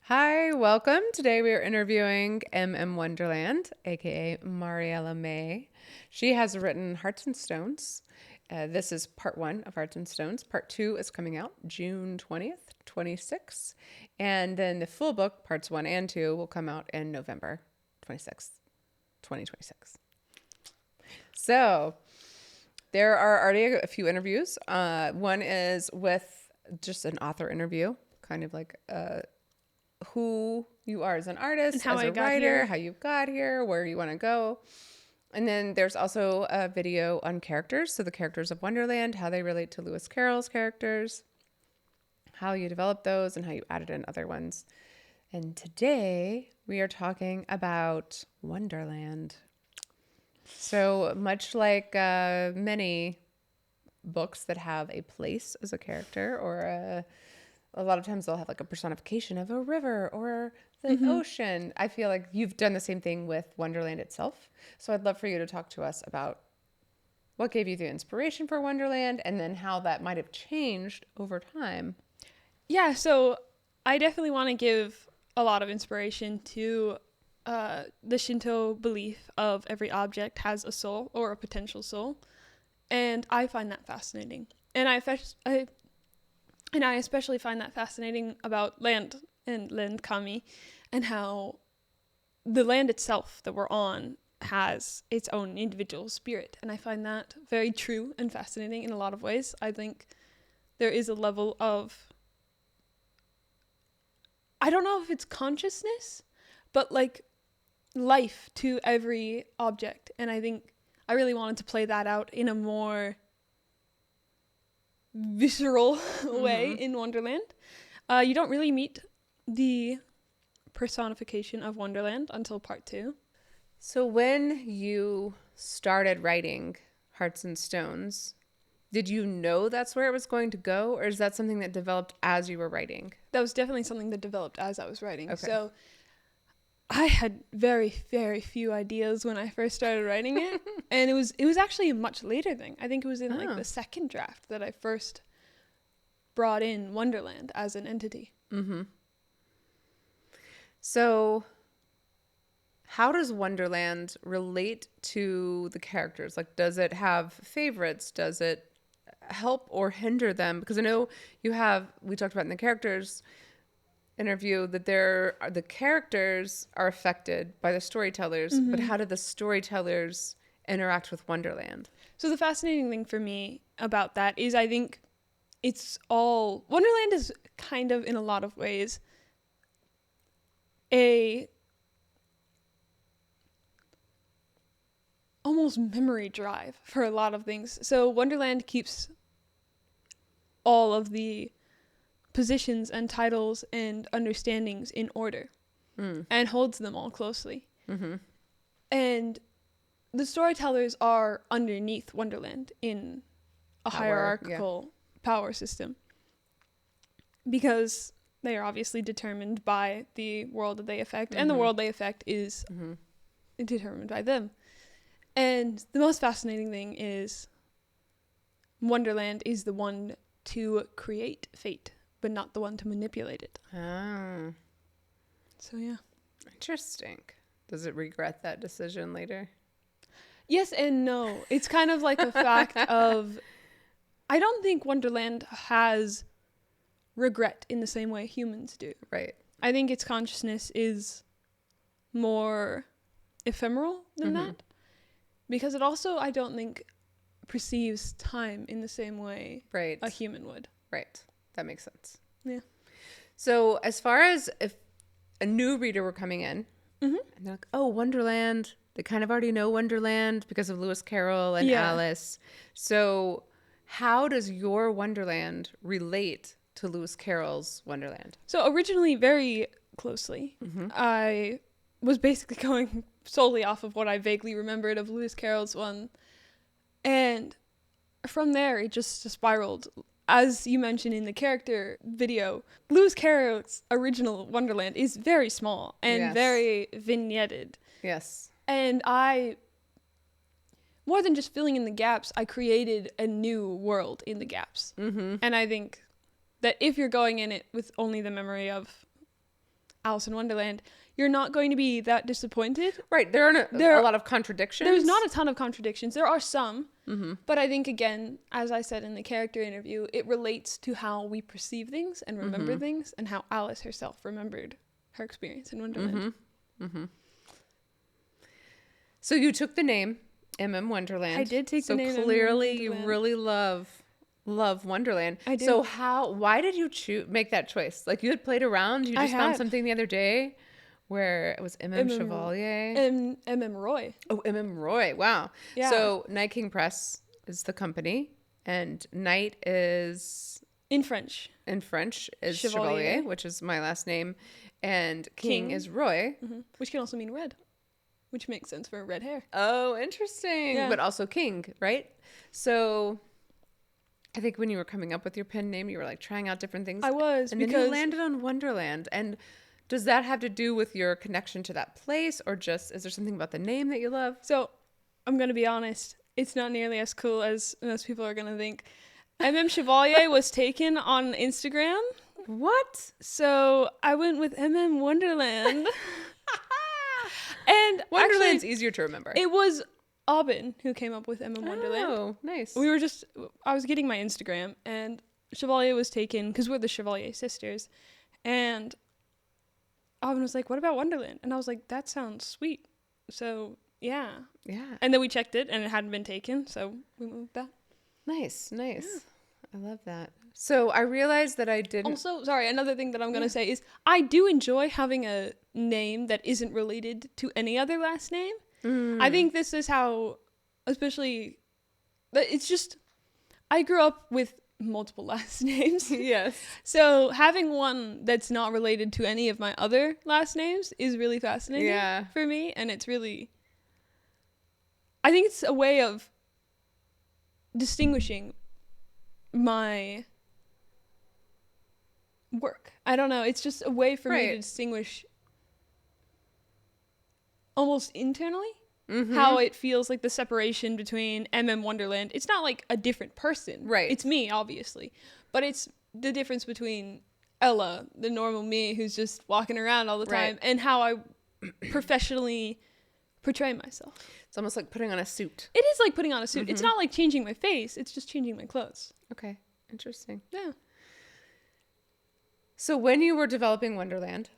Hi, welcome. Today we are interviewing M.M. Wonderland, aka Mariella May. She has written Hearts and Stones. This is part one of Hearts and Stones. Part two is coming out June 20th, 26th. And then the full book, parts one and two, will come out in November 26th, 2026. So there are already a few interviews. One is with just an author interview, kind of like who you are as an artist, as a writer, how you got here, where you want to go. And then there's also a video on characters. So the characters of Wonderland, how they relate to Lewis Carroll's characters, how you develop those and how you added in other ones. And today we are talking about Wonderland. So much like many books that have a place as a character, or a lot of times they'll have like a personification of a river or the ocean. I feel like you've done the same thing with Wonderland itself. So I'd love for you to talk to us about what gave you the inspiration for Wonderland and then how that might have changed over time. Yeah, so I definitely want to give a lot of inspiration to the Shinto belief of every object has a soul or a potential soul. And I find that fascinating. And I especially find that fascinating about land and land kami and how the land itself that we're on has its own individual spirit. And I find that very true and fascinating in a lot of ways. I think there is a level of, I don't know if it's consciousness, but like life to every object. And I think I really wanted to play that out in a more visceral way in Wonderland. You don't really meet the personification of Wonderland until part two. So when you started writing Hearts and Stones, did you know that's where it was going to go, or is that something that developed as you were writing? That was definitely something that developed as I was writing. Okay. So I had very, very few ideas when I first started writing it. And it was actually a much later thing. I think it was in like the second draft that I first brought in Wonderland as an entity. Mm-hmm. So how does Wonderland relate to the characters? Like, does it have favorites? Does it help or hinder them? Because I know we talked about in the characters interview that the characters are affected by the storytellers, but how do the storytellers interact with Wonderland? So the fascinating thing for me about that is I think Wonderland is kind of in a lot of ways a almost memory drive for a lot of things. So Wonderland keeps all of the positions and titles and understandings in order and holds them all closely. And the storytellers are underneath Wonderland in a hierarchical power system because they are obviously determined by the world that they affect, and the world they affect is determined by them. And the most fascinating thing is Wonderland is the one to create fate, but not the one to manipulate it. Oh. So, yeah. Interesting. Does it regret that decision later? Yes and no. It's kind of like a fact of, I don't think Wonderland has regret in the same way humans do. Right. I think its consciousness is more ephemeral than that. Because it also, I don't think, perceives time in the same way a human would. Right. That makes sense. Yeah. So as far as if a new reader were coming in, and they're like, oh, Wonderland, they kind of already know Wonderland because of Lewis Carroll and Alice. So how does your Wonderland relate to Lewis Carroll's Wonderland? So originally, very closely, I was basically going solely off of what I vaguely remembered of Lewis Carroll's one. And from there, it just spiraled. As you mentioned in the character video, Lewis Carroll's original Wonderland is very small and very vignetted. Yes. And more than just filling in the gaps, I created a new world in the gaps. And I think that if you're going in it with only the memory of Alice in Wonderland, you're not going to be that disappointed. Right. There are a lot of contradictions. There's not a ton of contradictions. There are some. But I think, again, as I said in the character interview, it relates to how we perceive things and remember things, and how Alice herself remembered her experience in Wonderland. So you took the name M.M. Wonderland. I did take the name. So clearly you really love Wonderland. I do. So why did you make that choice? Like, you had played around, you just found something the other day where it was M.M. Chevalier. M.M. Roy. Oh, M.M. Roy. Wow. Yeah. So Night King Press is the company, and Night is in French is Chevalier, which is my last name, and King is Roy, which can also mean red, which makes sense for red hair. Oh, interesting. Yeah. But also King, right? So I think when you were coming up with your pen name, you were like trying out different things. I was, and then you landed on Wonderland. And does that have to do with your connection to that place, or just is there something about the name that you love? So I'm gonna be honest, it's not nearly as cool as most people are gonna think. M.M. Chevalier was taken on Instagram. What? So I went with M.M. Wonderland. And Wonderland's easier to remember. It was Aubin who came up with M.M. Wonderland. Oh, nice. I was getting my Instagram, and Chevalier was taken because we're the Chevalier Sisters, and Aubin was like, "What about Wonderland?" And I was like, "That sounds sweet." So yeah. And then we checked it, and it hadn't been taken, so we moved that. Nice. Yeah. I love that. So I realized that I didn't. Also, sorry, another thing that I'm going to say is I do enjoy having a name that isn't related to any other last name. I think this is how, especially, it's just, I grew up with multiple last names. Yes. So having one that's not related to any of my other last names is really fascinating for me. And it's really, I think it's a way of distinguishing my work. I don't know. It's just a way for me to distinguish almost internally how it feels, like the separation between M.M. Wonderland. It's not like a different person. Right. It's me, obviously. But it's the difference between Ella, the normal me who's just walking around all the time, and how I professionally portray myself. It's almost like putting on a suit. It is like putting on a suit. It's not like changing my face. It's just changing my clothes. Okay. Interesting. Yeah. So when you were developing Wonderland,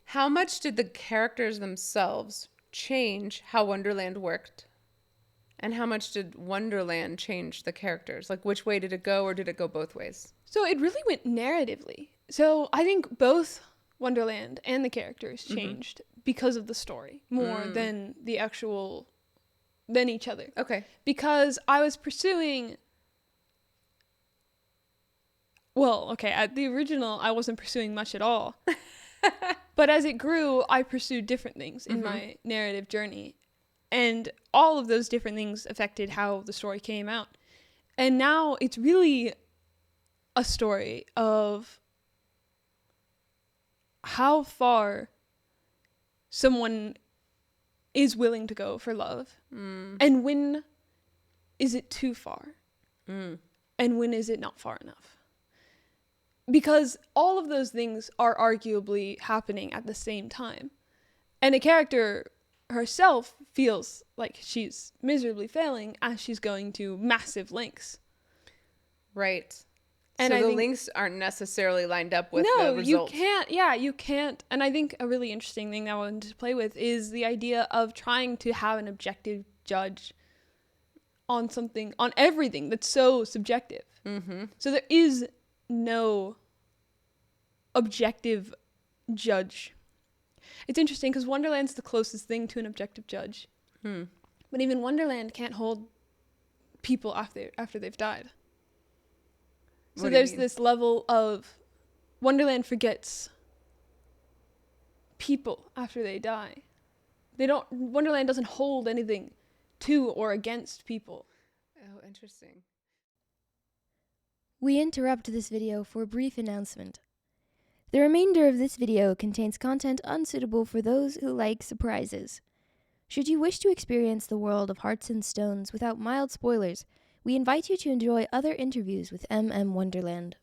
how much did the characters themselves change how Wonderland worked? And how much did Wonderland change the characters? Like, which way did it go, or did it go both ways? So it really went narratively. So I think both Wonderland and the characters changed because of the story more than each other. Okay. Because I was pursuing... Well, okay, at the original, I wasn't pursuing much at all. But as it grew, I pursued different things in my narrative journey. And all of those different things affected how the story came out. And now it's really a story of how far someone is willing to go for love. And when is it too far? And when is it not far enough? Because all of those things are arguably happening at the same time. And a character herself feels like she's miserably failing as she's going to massive lengths. Right. And so the links aren't necessarily lined up with the results. You can't. Yeah, you can't. And I think a really interesting thing that I wanted to play with is the idea of trying to have an objective judge on something, on everything that's so subjective. So there is no objective judge. It's interesting because Wonderland's the closest thing to an objective judge. But even Wonderland can't hold people after they've died. So there's this level of Wonderland forgets people after they die. Wonderland doesn't hold anything to or against people. Oh, interesting. We interrupt this video for a brief announcement. The remainder of this video contains content unsuitable for those who like surprises. Should you wish to experience the world of Hearts and Stones without mild spoilers, we invite you to enjoy other interviews with M.M. Wonderland.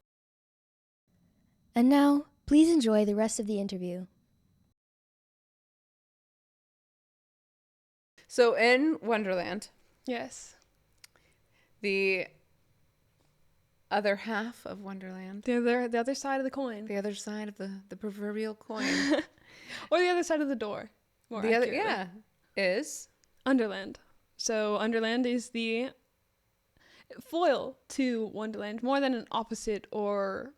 And now, please enjoy the rest of the interview. So in Wonderland, Yes. the other half of Wonderland, The other side of the coin. the other side of the proverbial coin, Or the other side of the door. More the other, accurately. yeah, is Underland. So Underland is the foil to Wonderland, more than an opposite or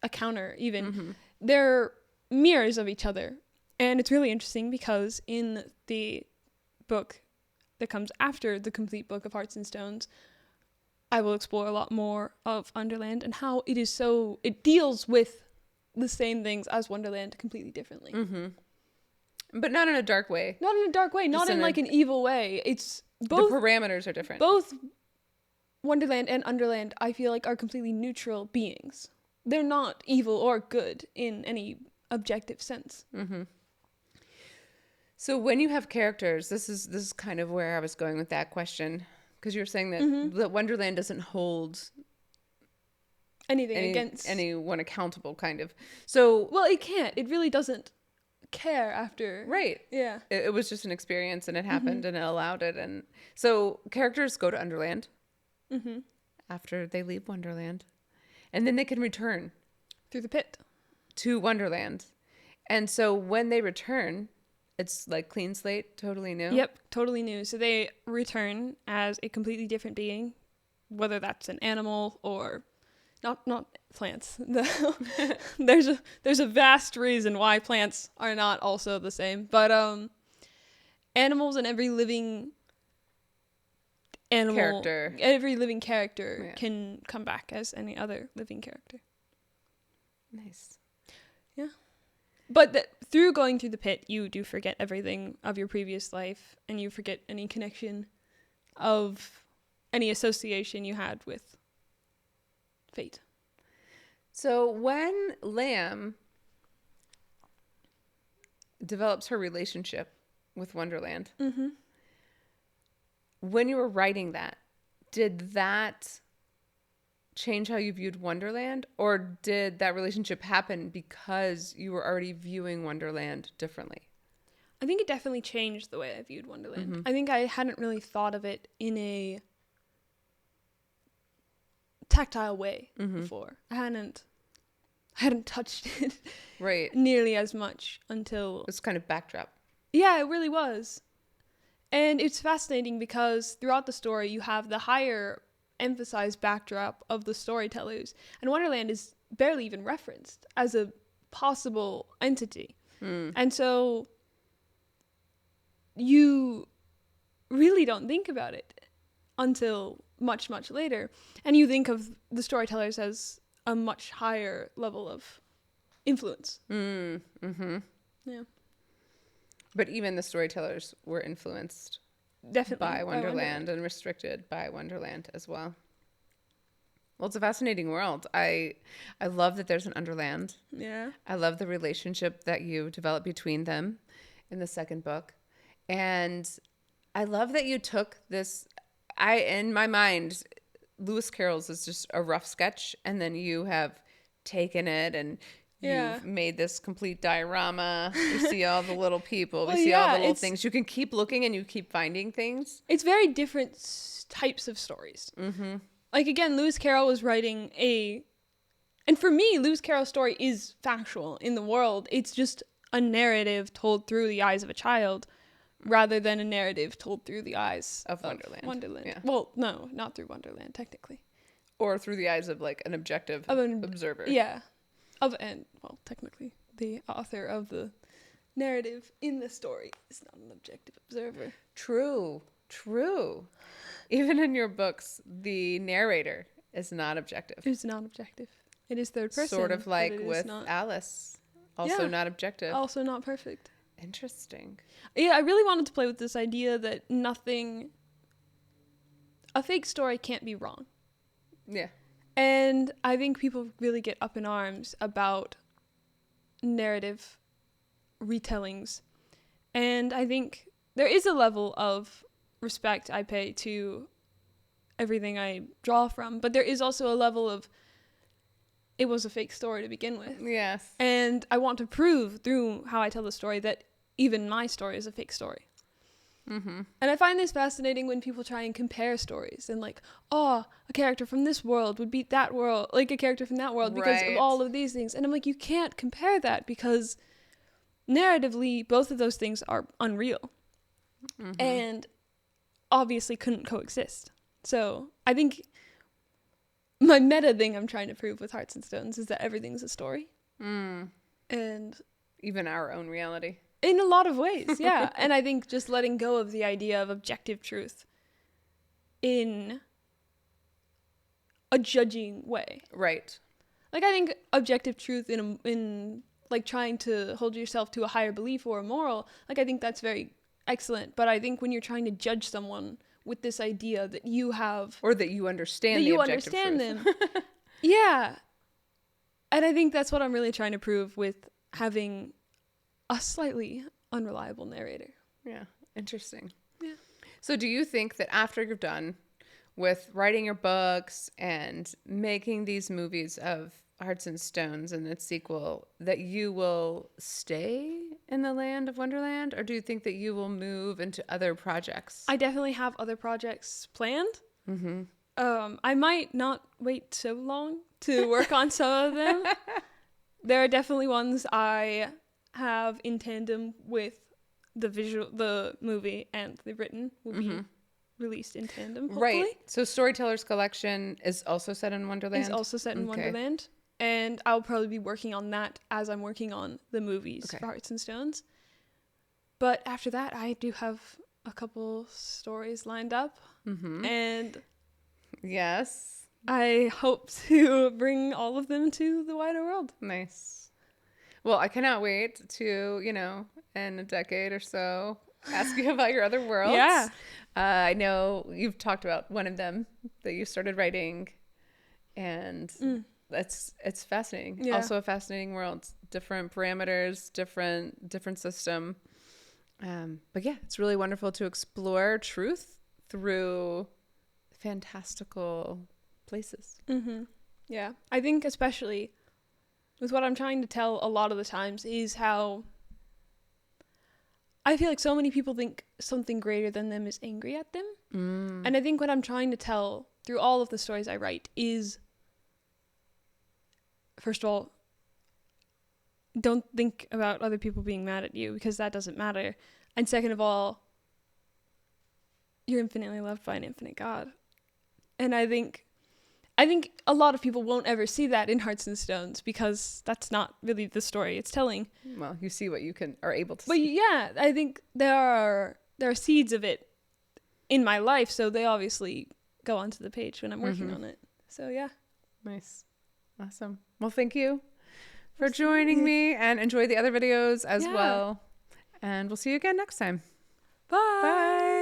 a counter even. They're mirrors of each other. And it's really interesting because in the book that comes after the complete book of Hearts and Stones, I will explore a lot more of Underland and how it deals with the same things as Wonderland completely differently. but not in a dark way. Not in a dark way, not in like an evil way. It's both. The parameters are different. Both Wonderland and Underland, I feel like, are completely neutral beings. They're not evil or good in any objective sense. So when you have characters, this is kind of where I was going with that question, because you're saying that Wonderland doesn't hold Anything against anyone accountable, kind of. So well, it can't. It really doesn't care after. right, Yeah. it was just an experience, and it happened, and it allowed it, and so characters go to Underland after they leave Wonderland, and then they can return Through the pit. to Wonderland, and so when they return, it's like clean slate, totally new. Yep, totally new. So they return as a completely different being, whether that's an animal or not plants. There's a vast reason why plants are not also the same, but animals and every living character can come back as any other living character. Nice. Yeah. But through going through the pit, you do forget everything of your previous life, and you forget any connection of any association you had with fate. So when Lamb develops her relationship with Wonderland, when you were writing that, did that change how you viewed Wonderland, or did that relationship happen because you were already viewing Wonderland differently? I think it definitely changed the way I viewed Wonderland. I think I hadn't really thought of it in a tactile way before. I hadn't touched it Right. nearly as much until It's kind of backdrop. yeah, it really was. And it's fascinating because throughout the story you have the higher emphasized backdrop of the storytellers, and Wonderland is barely even referenced as a possible entity. And so you really don't think about it until much, much later. And you think of the storytellers as a much higher level of influence. Yeah. But even the storytellers were influenced Definitely. by Wonderland and restricted by Wonderland as well. Well, it's a fascinating world. I love that there's an Underland. Yeah. I love the relationship that you develop between them in the second book. And I love that you took this, in my mind, Lewis Carroll's is just a rough sketch, and then you have taken it and you've made this complete diorama. You see all the little people. We see all the little things. You can keep looking and you keep finding things. It's very different types of stories. Like, again, Lewis Carroll was writing and for me, Lewis Carroll's story is factual in the world. It's just a narrative told through the eyes of a child rather than a narrative told through the eyes of Wonderland. Yeah. Well, no, not through Wonderland, technically. Or through the eyes of, like, an objective observer. Yeah. Technically, the author of the narrative in the story is not an objective observer. True. Even in your books, the narrator is not objective. It's not objective. It is third person. Sort of like with Alice. Also not objective. Also not perfect. Interesting. Yeah, I really wanted to play with this idea that a fake story can't be wrong. Yeah. And I think people really get up in arms about narrative retellings. And I think there is a level of respect I pay to everything I draw from, but there is also a level of it was a fake story to begin with. Yes. And I want to prove through how I tell the story that even my story is a fake story. Mm-hmm. And I find this fascinating when people try and compare stories and like, oh, a character from this world would beat that world, like a character from that world because of all of these things. And I'm like, you can't compare that because narratively, both of those things are unreal and obviously couldn't coexist. So I think my meta thing I'm trying to prove with Hearts and Stones is that everything's a story. And even our own reality. In a lot of ways, yeah. And I think just letting go of the idea of objective truth in a judging way. Right. Like, I think objective truth in like trying to hold yourself to a higher belief or a moral, like I think that's very excellent. But I think when you're trying to judge someone with this idea that you have, or that you understand that the you objective understand truth. them, yeah. And I think that's what I'm really trying to prove with having a slightly unreliable narrator. Yeah, interesting. Yeah. So do you think that after you're done with writing your books and making these movies of Hearts and Stones and its sequel, that you will stay in the land of Wonderland, or do you think that you will move into other projects? I definitely have other projects planned. I might not wait so long to work on some of them. There are definitely ones I have in tandem with the movie and the written will be released in tandem, hopefully. Right. So Storytellers collection is also set in Wonderland? It's also set in Wonderland. And I'll probably be working on that as I'm working on the movies for Hearts and Stones. But after that, I do have a couple stories lined up. And yes, I hope to bring all of them to the wider world. Nice. Well, I cannot wait to, in a decade or so, ask you about your other worlds. Yeah. I know you've talked about one of them that you started writing, and it's fascinating. Yeah. Also a fascinating world, different parameters, different system. But yeah, it's really wonderful to explore truth through fantastical places. Yeah. I think especially with what I'm trying to tell a lot of the times is how I feel like so many people think something greater than them is angry at them. And I think what I'm trying to tell through all of the stories I write is, first of all, don't think about other people being mad at you because that doesn't matter. And second of all, you're infinitely loved by an infinite God. And I think a lot of people won't ever see that in Hearts and Stones because that's not really the story it's telling. Well, you see what you are able to but see. Yeah, I think there are seeds of it in my life, so they obviously go onto the page when I'm working on it. So yeah. Nice. Awesome. Well, thank you for joining me, and enjoy the other videos as well. And we'll see you again next time. Bye. Bye.